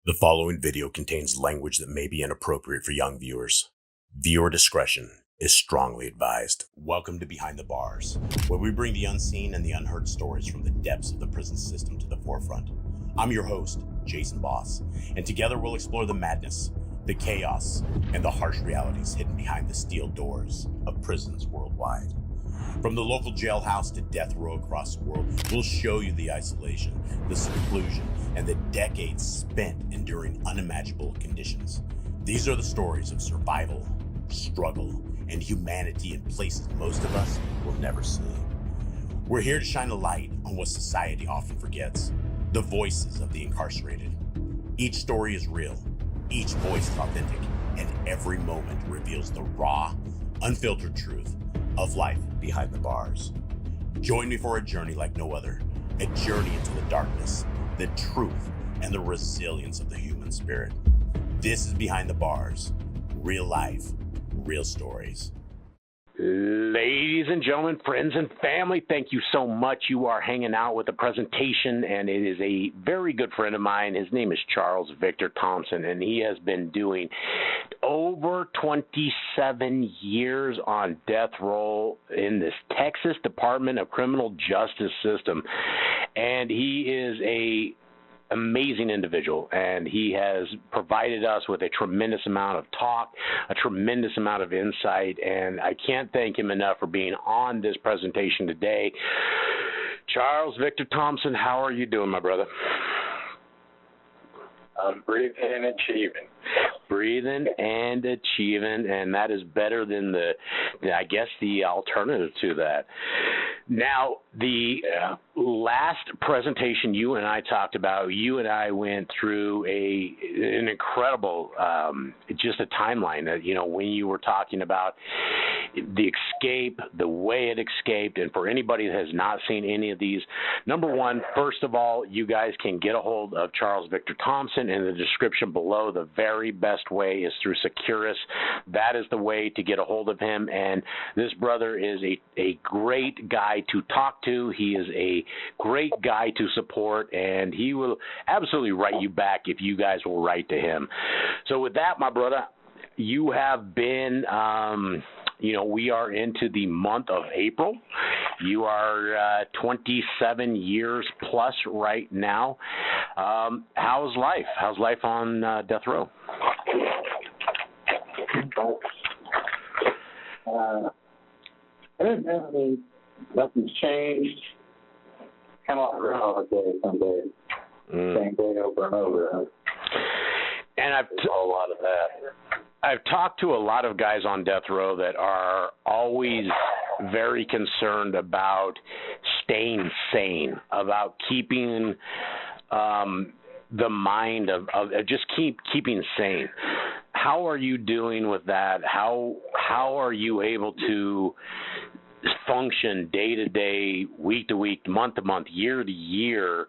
The following video contains language that may be inappropriate for young viewers. Viewer discretion is strongly advised. Welcome to Behind the Bars, where we bring the unseen and the unheard stories from the depths of the prison system to the forefront. I'm your host, Jason Boss, and together we'll explore the madness, the chaos, and the harsh realities hidden behind the steel doors of prisons worldwide. From the local jailhouse to death row across the world, we'll show you the isolation, the seclusion, and the decades spent enduring unimaginable conditions. These are the stories of survival, struggle, and humanity in places most of us will never see. We're here to shine a light on what society often forgets, the voices of the incarcerated. Each story is real, each voice is authentic, and every moment reveals the raw, unfiltered truth of life behind the bars. Join me for a journey like no other, a journey into the darkness, the truth, and the resilience of the human spirit. This is Behind the Bars, real life, real stories. Ladies and gentlemen, friends and family, thank you so much. You are hanging out with the presentation, and it is a very good friend of mine. His name is Charles Victor Thompson, and he has been doing over 27 years on death row in this Texas Department of Criminal Justice system. And he is a amazing individual, and he has provided us with a tremendous amount of talk, a tremendous amount of insight, and I can't thank him enough for being on this presentation today. Charles Victor Thompson, how are you doing, my brother? I'm breathing and achieving. Breathing and achieving, and that is better than the alternative to that. Now, the last presentation you and I talked about, you and I went through an incredible, just a timeline that, when you were talking about the escape, the way it escaped, and for anybody that has not seen any of these, number one, first of all, you guys can get a hold of Charles Victor Thompson in the description below. The very best way is through Securus. That is the way to get a hold of him, and this brother is a great guy to talk to. He is a great guy to support, and he will absolutely write you back if you guys will write to him. So with that, my brother, you have been, we are into the month of April. You are 27 years plus right now. How's life? How's life on death row? Nothing's changed. Kind of like Groundhog Day some days. Same day over and over. And There's a whole lot of that. I've talked to a lot of guys on death row that are always very concerned about staying sane, about keeping the mind of just keeping sane. How are you doing with that? How are you able to function day to day, week to week, month to month, year to year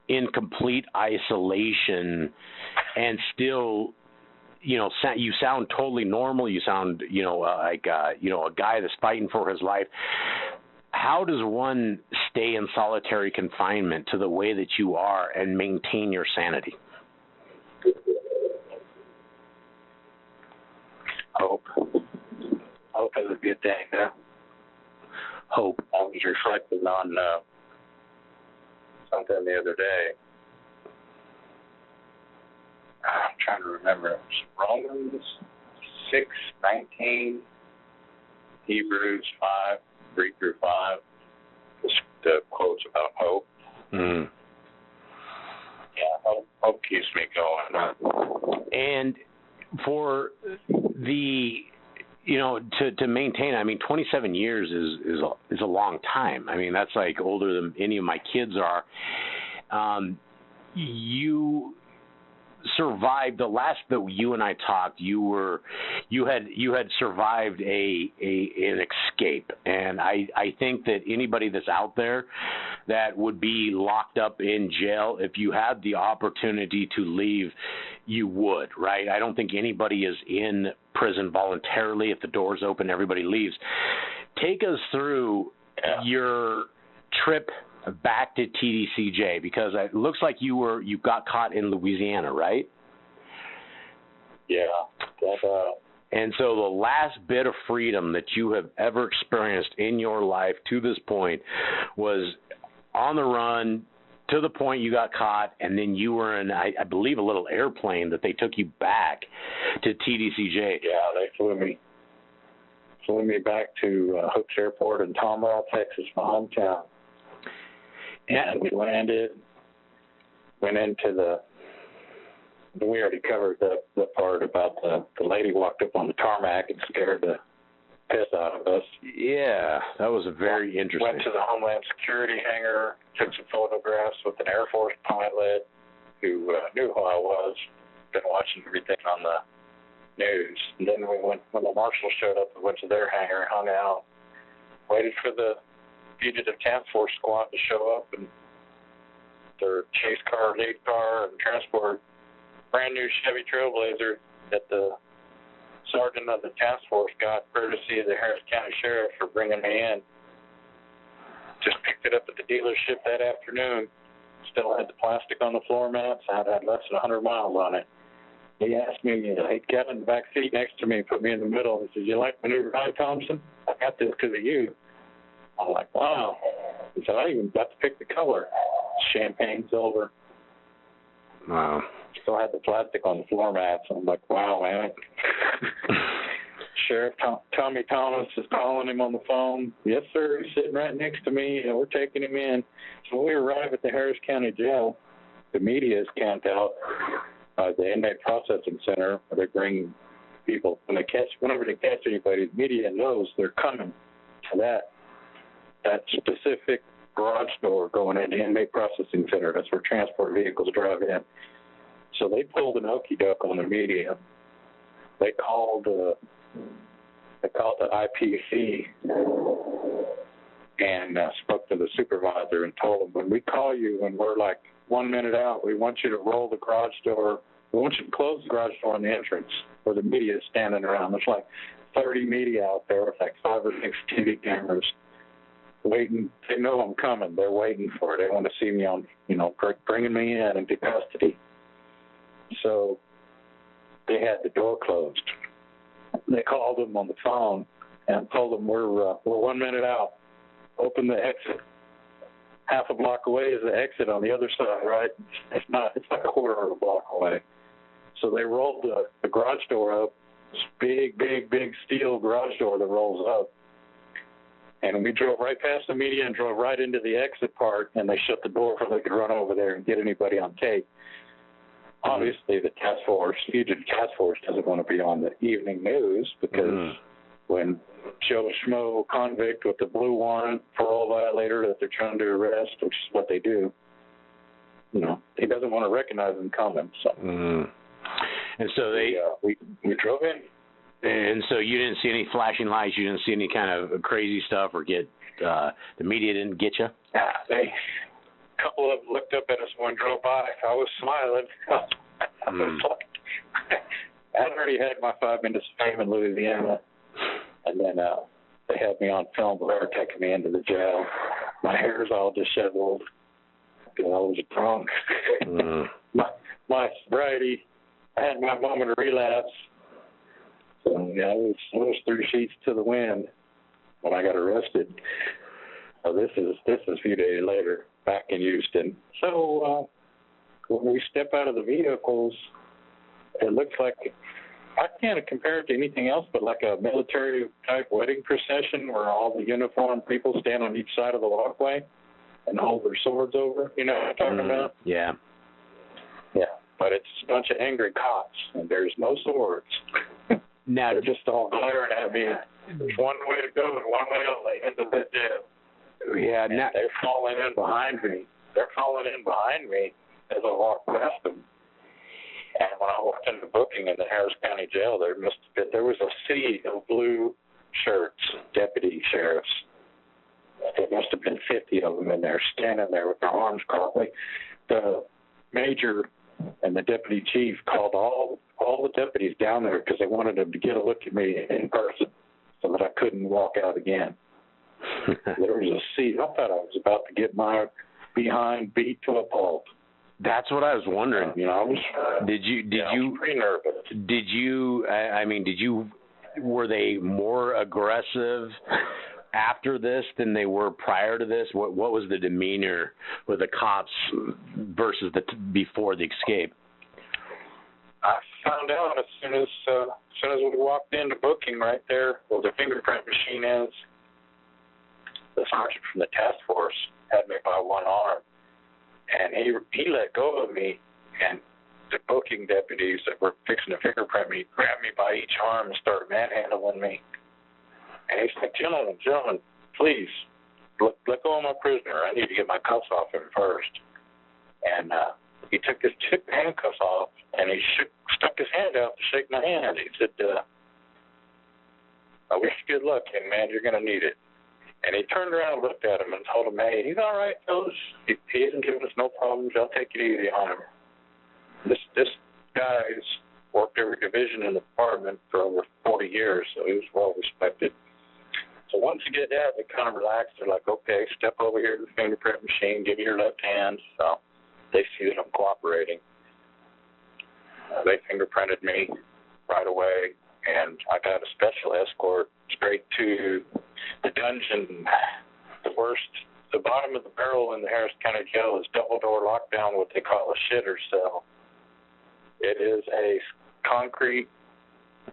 in complete isolation and still, you sound totally normal. You sound, like, a guy that's fighting for his life. How does one stay in solitary confinement to the way that you are and maintain your sanity? Hope. Hope is a good thing, huh? Hope. I was reflecting on something the other day. I'm trying to remember. It was Romans 6:19, Hebrews 5:3-5. The quotes about hope. Mm. Yeah, hope keeps me going. And for the, to maintain, 27 years is a long time. That's like older than any of my kids are. You survived the last that you and I talked. You had survived an escape, and I think that anybody that's out there that would be locked up in jail, if you had the opportunity to leave, you would, right? I don't think anybody is in prison voluntarily. If the door's open, everybody leaves. Take us through your trip back to TDCJ, because it looks like you got caught in Louisiana, right? Yeah. And so the last bit of freedom that you have ever experienced in your life to this point was on the run to the point you got caught, and then you were in, I believe, a little airplane that they took you back to TDCJ. Yeah, they flew me back to Hooks Airport in Tomball, Texas, my hometown. And we landed, went into we already covered the part about the lady walked up on the tarmac and scared the piss out of us. Yeah, that was very interesting. Went to the Homeland Security hangar, took some photographs with an Air Force pilot who knew who I was, been watching everything on the news. And then we went, when the marshal showed up, we went to their hangar, hung out, waited for the fugitive task force squad to show up, and their chase car, lead car, and transport brand new Chevy Trailblazer that the sergeant of the task force got courtesy of the Harris County Sheriff for bringing me in. Just picked it up at the dealership that afternoon. Still had the plastic on the floor mats. I had less than 100 miles on it. He asked me, he got in the back seat next to me, put me in the middle. He said, "You like my new ride, Thompson? I got this because of you." I'm like, "Wow." He said, "I even got to pick the color. Champagne silver." Wow. Still had the plastic on the floor mats. I'm like, "Wow, man." Sheriff Tommy Thomas is calling him on the phone. "Yes, sir." He's sitting right next to me. We're taking him in. So we arrive at the Harris County Jail. The media is camped out. The Inmate Processing Center, where they bring people. Whenever they catch anybody, the media knows they're coming to that specific garage door going into Inmate Processing Center. That's where transport vehicles drive in. So they pulled an okey doke on the media. They called the IPC and spoke to the supervisor and told them, "When we call you and we're like 1 minute out, we want you to roll the garage door. We want you to close the garage door on the entrance where the media is standing around." There's like 30 media out there with like 5 or 6 TV cameras waiting. They know I'm coming. They're waiting for it. They want to see me on, bringing me in into custody. So they had the door closed. They called them on the phone and told them, we're 1 minute out. Open the exit. Half a block away is the exit on the other side, right? It's like a quarter of a block away. So they rolled the garage door up. This big steel garage door that rolls up. And we drove right past the media and drove right into the exit part, and they shut the door so they could run over there and get anybody on tape. Obviously, the fugitive task force doesn't want to be on the evening news because when Joe Schmo convict with the blue warrant, parole violator that they're trying to arrest, which is what they do, he doesn't want to recognize them coming. So, and so we drove in. And so you didn't see any flashing lights. You didn't see any kind of crazy stuff, or the media didn't get you. A couple of them looked up at us when drove by. I was smiling. I was like, I already had my 5 minutes of fame in Louisiana, and then they had me on film. They were taking me into the jail. My hair's all disheveled because I was drunk. My sobriety, I had my moment of relapse. So I was 3 sheets to the wind when I got arrested. So this is a few days later, back in Houston. So when we step out of the vehicles, it looks like, I can't compare it to anything else but like a military-type wedding procession where all the uniformed people stand on each side of the walkway and hold their swords over. You know what I'm talking about? Yeah. Yeah, but it's a bunch of angry cops, and there's no swords. Now, they're just all glaring at me. There's one way to go and one way only into the jail. Yeah, they're falling in behind me. As I walk past them. And when I walked into booking in the Harris County Jail, there was a sea of blue shirts, deputy sheriffs. There must have been 50 of them in there, standing there with their arms crossed. The major and the deputy chief called all the deputies down there because they wanted them to get a look at me in person so that I couldn't walk out again. There was a sea. I thought I was about to get my behind beat to a pulp. That's what I was wondering. I was pretty nervous. Were they more aggressive after this than they were prior to this? What was the demeanor with the cops versus before the escape? I found out as soon as we walked into booking right there where the fingerprint machine is. The sergeant from the task force had me by one arm, and he let go of me, and the booking deputies that were fixing to fingerprint me grabbed me by each arm and started manhandling me. And he's like, gentlemen, please, let go of my prisoner. I need to get my cuffs off him first. And he took the handcuffs off, and he stuck his hand out to shake my hand. He said, I wish you good luck, young man. You're going to need it. And he turned around and looked at him and told him, hey, he's all right, fellas. He isn't giving us no problems. I'll take it easy on him. This guy has worked every division in the department for over 40 years, so he was well respected. So once you get that, they kind of relax. They're like, okay, step over here to the fingerprint machine, give me your left hand. So they see that I'm cooperating. They fingerprinted me right away, and I got a special escort straight to the dungeon. The bottom of the barrel in the Harris County Jail is double door lockdown, what they call a shitter cell. It is a concrete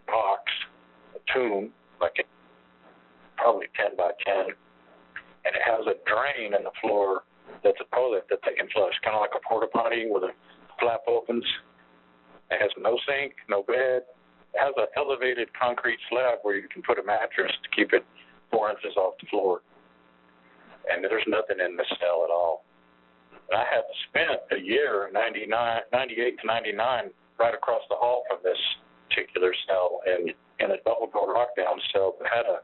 box, a tomb, like probably 10 by 10, and it has a drain in the floor that's a toilet that they can flush, kind of like a porta potty where the flap opens. It has no sink, no bed. It has an elevated concrete slab where you can put a mattress to keep it 4 inches off the floor. And there's nothing in this cell at all. And I had spent a year, 98 to 99, right across the hall from this particular cell in a double-door lockdown cell that had a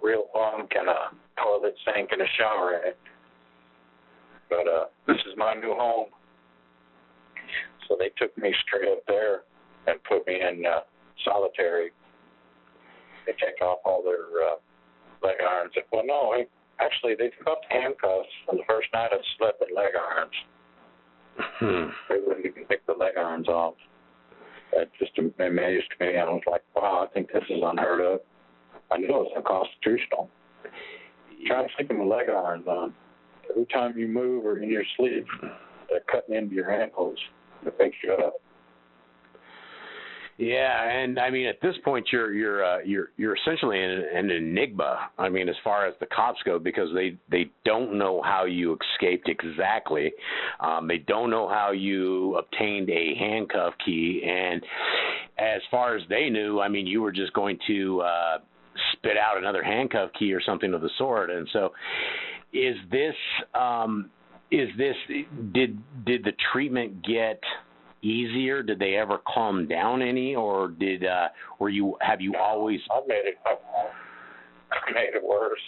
real bunk and a toilet, sink, and a shower in it. But this is my new home. So they took me straight up there and put me in solitary. They take off all their leg irons. Well, no, actually, they took off the handcuffs on the first night I slept in leg irons. They wouldn't even take the leg irons off. That just amazed me. I was like, wow, I think this is unheard of. I knew it was unconstitutional. Try sleeping with leg irons on. Every time you move or in your sleep, they're cutting into your ankles. It wakes you up. Yeah, and I mean, at this point, you're essentially an enigma. I mean, as far as the cops go, because they don't know how you escaped exactly. They don't know how you obtained a handcuff key, and as far as they knew, I mean, you were just going to spit out another handcuff key or something of the sort. And so, did the treatment get easier? Did they ever calm down any, or have you always? I made it worse.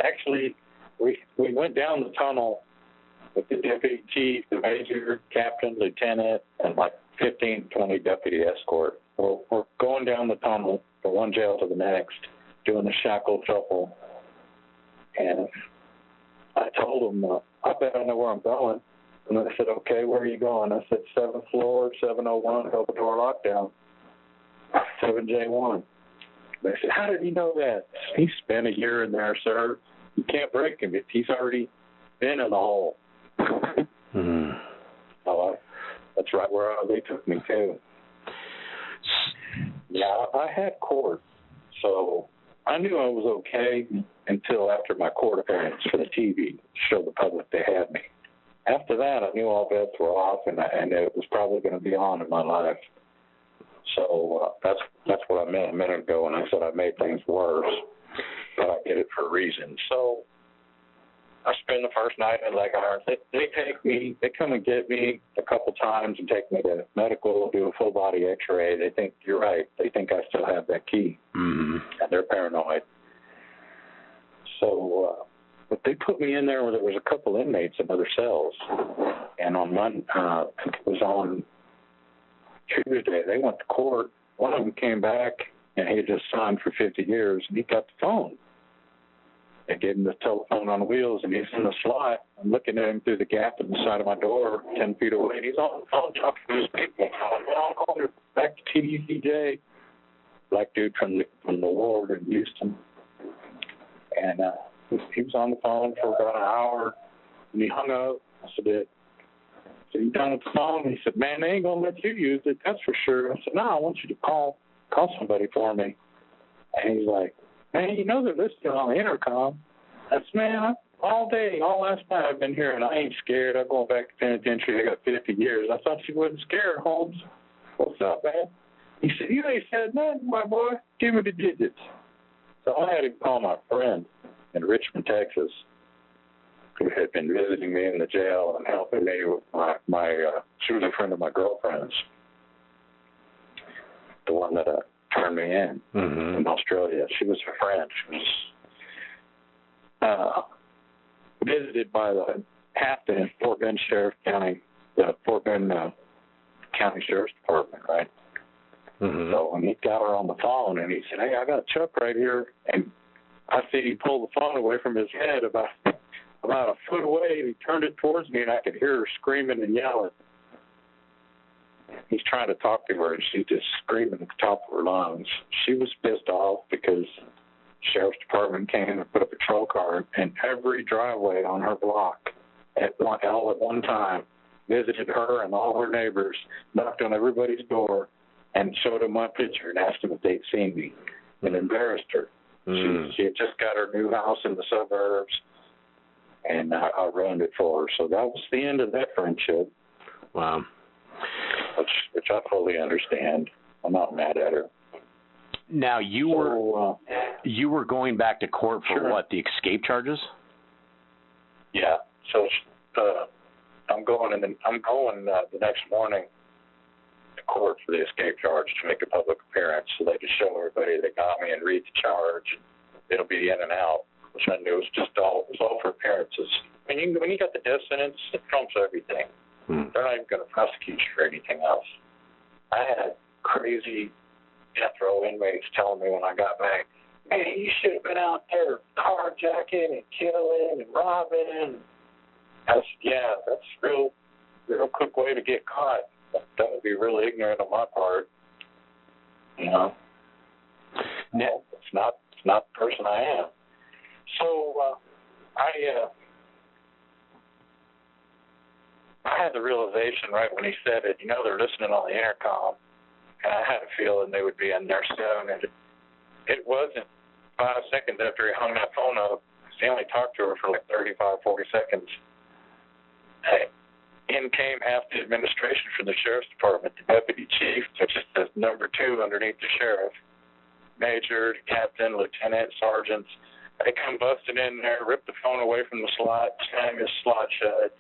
Actually, we went down the tunnel with the deputy chief, the major, captain, lieutenant, and like 15, 20 deputy escort. We're going down the tunnel from one jail to the next, doing the shackle shuffle, and I told them, I bet I know where I'm going. And they said, okay, where are you going? I said, 7th floor, 701, double door lockdown, 7J1. They said, how did he know that? He spent a year in there, sir. You can't break him. He's already been in the hole. Oh, that's right where they took me to. Yeah, I had court, so I knew I was okay until after my court appearance for the TV to show the public they had me. After that, I knew all bets were off, and it was probably going to be on in my life. So that's what I meant a minute ago when I said I made things worse, but I did it for a reason. So I spend the first night in leg irons. They take me, they come and get me a couple times and take me to medical, do a full body X-ray. They think you're right. They think I still have that key, and they're paranoid. So. But they put me in there where there was a couple inmates in other cells. And on I think it was on Tuesday, they went to court. One of them came back, and he had just signed for 50 years, and he got the phone. They gave him the telephone on wheels, and he's in the slot. I'm looking at him through the gap in the side of my door, 10 feet away, and he's on the phone talking to his people. I'm calling back to TDCJ. Black dude from the ward in Houston. And he was on the phone for about an hour, and he hung up. I said, you done with the phone? And he said, man, they ain't going to let you use it, that's for sure. I said, no, I want you to call somebody for me. And he's like, man, you know they're listening on the intercom. I said, man, all day, all last night I've been here, and I ain't scared. I'm going back to penitentiary. I got 50 years. I thought you wasn't scared, Holmes. What's up, man? He said, you ain't said nothing, my boy. Give me the digits. So I had him call my friend in Richmond, Texas, who had been visiting me in the jail and helping me with she was a friend of my girlfriend's, the one that turned me in Australia. She was her friend. She was visited by the captain, Fort Bend Sheriff County, the Fort Bend County Sheriff's Department, right? Mm-hmm. So when he got her on the phone and he said, hey, I got Chuck right here, and I see he pulled the phone away from his head about a foot away, and he turned it towards me, and I could hear her screaming and yelling. He's trying to talk to her, and she's just screaming at the top of her lungs. She was pissed off because the Sheriff's Department came and put a patrol car in every driveway on her block all at one time, visited her and all her neighbors, knocked on everybody's door, and showed them my picture and asked them if they'd seen me, and embarrassed her. She had just got her new house in the suburbs, and I ruined it for her. So that was the end of that friendship. Wow. Which I fully understand. I'm not mad at her. Now you were going back to court for sure. what? The escape charges? Yeah. So I'm going the next morning to court for the escape charge to make a public appearance, so they could show everybody they got me and read the charge. It'll be in and out, which I knew it was all for appearances. When you got the death sentence, it trumps everything. They're not even going to prosecute you for anything else. I had crazy death row inmates telling me when I got back, man, you should have been out there carjacking and killing and robbing. That's a real quick way to get caught. That would be really ignorant on my part. You know? No, it's not the person I am. So I had the realization right when he said it, they're listening on the intercom, and I had a feeling they would be in there soon. And it wasn't 5 seconds after he hung that phone up. He only talked to her for like 35, 40 seconds. In came half the administration from the Sheriff's Department, the deputy chief, which is the number 2 underneath the sheriff, major, captain, lieutenant, sergeants. They come busting in there, rip the phone away from the slot, slam his slot shut.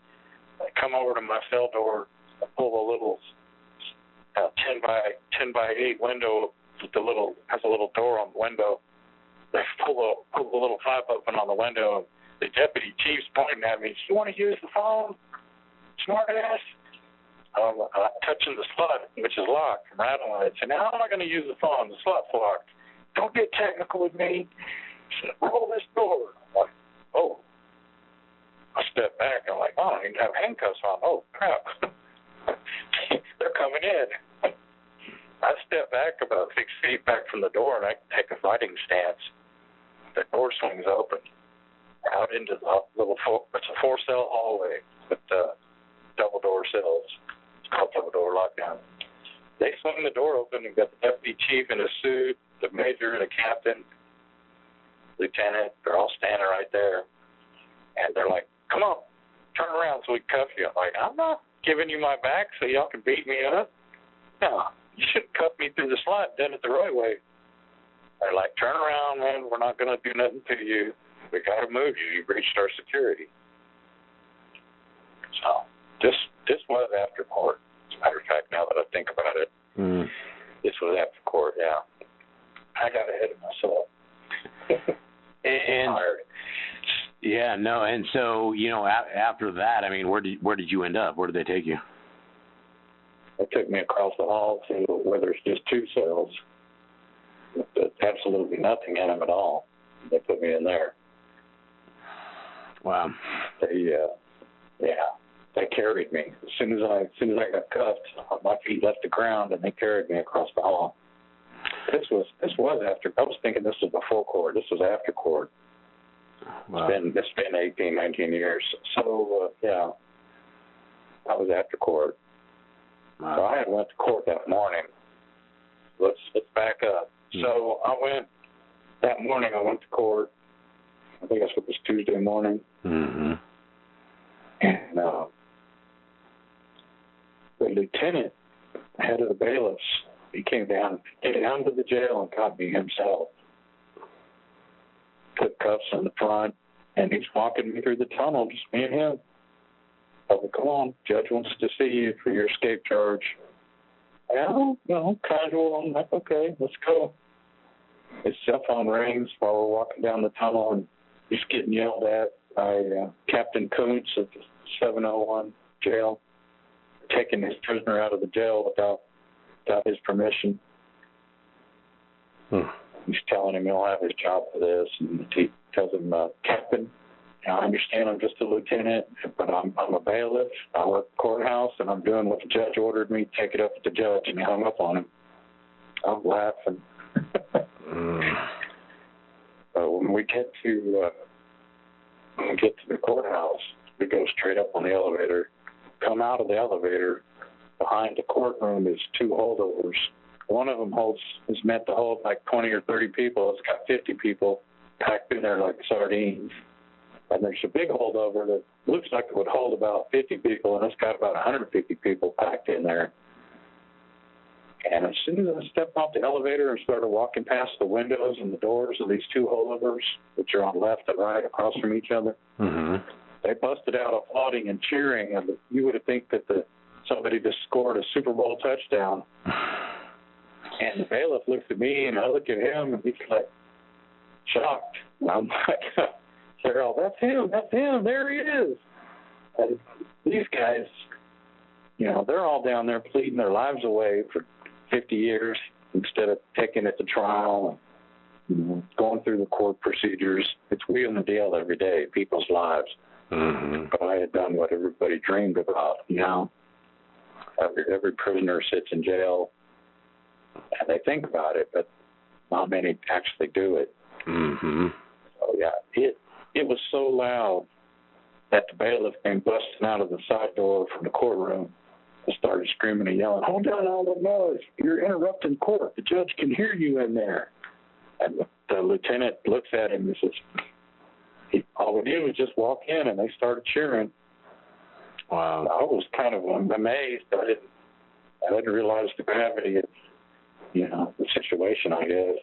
They come over to my cell door, pull a little 10 by 8 window with has a little door on the window. They pull the little flap open on the window. The deputy chief's pointing at me. You want to use the phone? Smart ass. I'm touching the slot, which is locked, from rattling it. So now how am I going to use the phone? The slot's locked. Don't get technical with me. Roll this door. I'm like, oh. I step back. I'm like, oh, I need to have handcuffs on. Oh, crap. They're coming in. I step back about 6 feet back from the door, and I take a fighting stance. The door swings open out into the it's a 4-cell hallway with double door cells. It's called double door lockdown. They swing the door open and got the deputy chief in a suit, the major and a captain, lieutenant. They're all standing right there. And they're like, come on, turn around so we can cuff you. I'm like, I'm not giving you my back so y'all can beat me up. No, you shouldn't cuff me through the slot, done it the right way. They're like, turn around, man. We're not going to do nothing to you. We got to move you. You breached our security. So this was after court. As a matter of fact, now that I think about it, this was after court, yeah. I got ahead of myself. And so, after that, I mean, where did you end up? Where did they take you? They took me across the hall to where there's just 2 cells with absolutely nothing in them at all. They put me in there. Wow. They carried me. As soon as I got cuffed, my feet left the ground, and they carried me across the hall. This was after. I was thinking this was before court. This was after court. Wow. It's been 18, 19 years. So I was after court. Wow. So I had went to court that morning. Let's back up. So that morning I went to court. I think it was Tuesday morning. Mm-hmm. And the lieutenant, head of the bailiffs, he came down to the jail and got me himself. Put cuffs in the front, and he's walking me through the tunnel, just me and him. I said, come on, judge wants to see you for your escape charge. Well, casual. I'm like, okay, let's go. His cell phone rings while we're walking down the tunnel, and he's getting yelled at by Captain Kuntz of the 701 jail, taking his prisoner out of the jail without his permission. He's telling him he'll have his job for this, and he tells him, Captain, I understand I'm just a lieutenant, but I'm a bailiff. I work the courthouse, and I'm doing what the judge ordered me. Take it up with the judge, and he hung up on him. I'm laughing. When we get to the courthouse, we go straight up on the elevator. Come out of the elevator. Behind the courtroom is 2 holdovers. One of them is meant to hold like 20 or 30 people. It's got 50 people packed in there like sardines. And there's a big holdover that looks like it would hold about 50 people, and it's got about 150 people packed in there. And as soon as I stepped off the elevator and started walking past the windows and the doors of these 2 holdovers, which are on left and right across from each other, they busted out applauding and cheering. And you would have think that somebody just scored a Super Bowl touchdown. And the bailiff looks at me, and I look at him, and he's like shocked. And I'm like, they're all, that's him, there he is. And these guys, they're all down there pleading their lives away for 50 years instead of taking it to trial and going through the court procedures. It's wheel and deal every day, people's lives. But I had done what everybody dreamed about, Every prisoner sits in jail, and they think about it, but not many actually do it. So, it was so loud that the bailiff came busting out of the side door from the courtroom and started screaming and yelling, hold down all the noise. You're interrupting court. The judge can hear you in there. And the lieutenant looks at him and says, all we did was just walk in, and they started cheering. Wow. I was kind of amazed. I didn't realize the gravity of, the situation, I guess.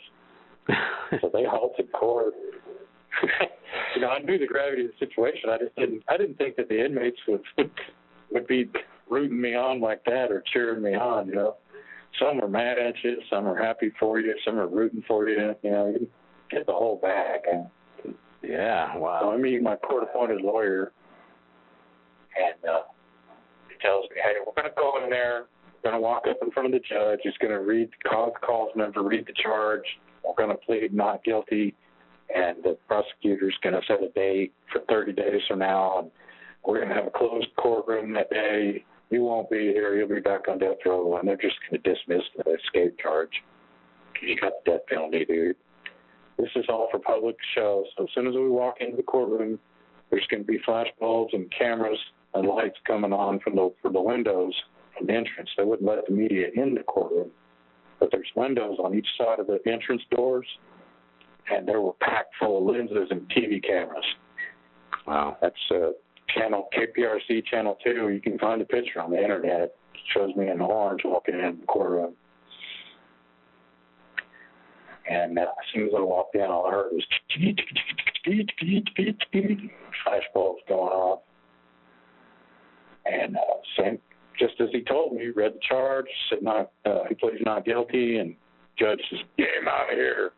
So they halted court. I knew the gravity of the situation. I didn't think that the inmates would be rooting me on like that or cheering me on. Some are mad at you, some are happy for you, some are rooting for you. You get the whole bag. Yeah, wow. So I meet my court-appointed lawyer, and he tells me, hey, we're going to go in there. We're going to walk up in front of the judge. He's going to read the cause number, read the charge. We're going to plead not guilty, and the prosecutor's going to set a date for 30 days from now, and we're going to have a closed courtroom that day. You won't be here. You'll be back on death row, and they're just going to dismiss the escape charge. You got the death penalty, dude. This is all for public show. So as soon as we walk into the courtroom, there's going to be flashbulbs and cameras and lights coming on from the windows from the entrance. They wouldn't let the media in the courtroom, but there's windows on each side of the entrance doors, and they were packed full of lenses and TV cameras. Wow. That's channel KPRC Channel 2. You can find a picture on the internet. It shows me in orange walking in the courtroom. And as soon as I walked in, all I heard was flashbulbs going off. And just as he told me, he read the charge, said he pleads not guilty, and judge says, get him out of here.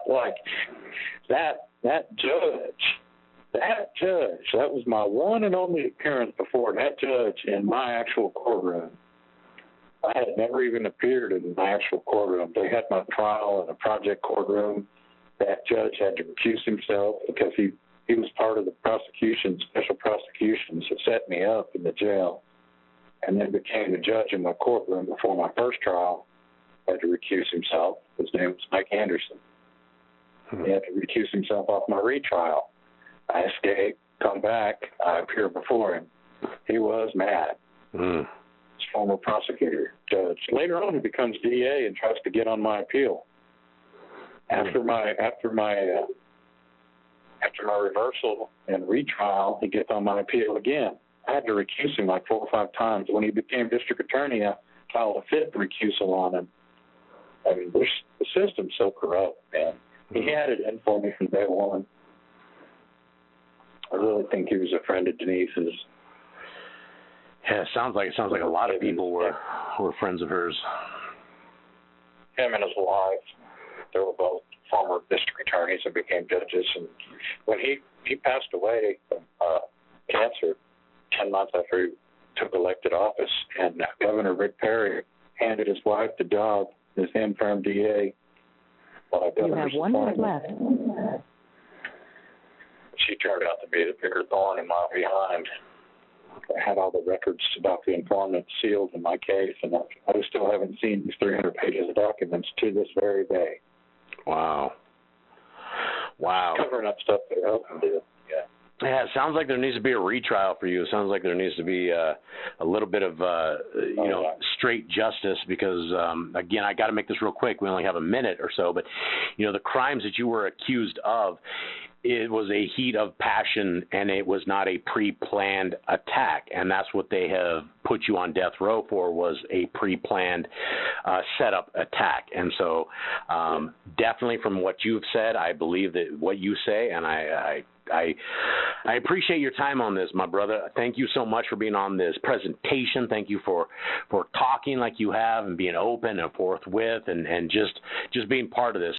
Like, that judge, that was my one and only appearance before that judge in my actual courtroom. I had never even appeared in my actual courtroom. They had my trial in a project courtroom. That judge had to recuse himself because he he was part of the prosecution, special prosecutions that set me up in the jail, and then became the judge in my courtroom before my first trial. Had to recuse himself. His name was Mike Anderson. He had to recuse himself off my retrial. I escaped, come back, I appear before him. He was mad. His former prosecutor, judge. Later on, he becomes DA and tries to get on my appeal. After my reversal and retrial, he gets on my appeal again. I had to recuse him like 4 or 5 times. When he became district attorney, I filed a 5th recusal on him. I mean, the system's so corrupt, man. He had it in for me from day one. I really think he was a friend of Denise's. Yeah, it sounds like a lot of people were friends of hers. Him and his wife, they were both former district attorneys and became judges. And when he passed away from cancer 10 months after he took elected office, and Governor Rick Perry handed his wife the job as interim DA. You have 1 minute left. She turned out to be the bigger thorn in my behind. I had all the records about the informant sealed in my case, and I still haven't seen these 300 pages of documents to this very day. Wow. Covering up stuff that Elton did. Yeah, it sounds like there needs to be a retrial for you. It sounds like there needs to be a little bit of, straight justice because, again, I got to make this real quick. We only have a minute or so, but, the crimes that you were accused of, it was a heat of passion and it was not a pre-planned attack. And that's what they have put you on death row for, was a pre-planned setup attack. And so definitely from what you've said, I believe that what you say, and I appreciate your time on this, my brother. Thank you so much for being on this presentation. Thank you for talking like you have and being open and forthwith and just being part of this.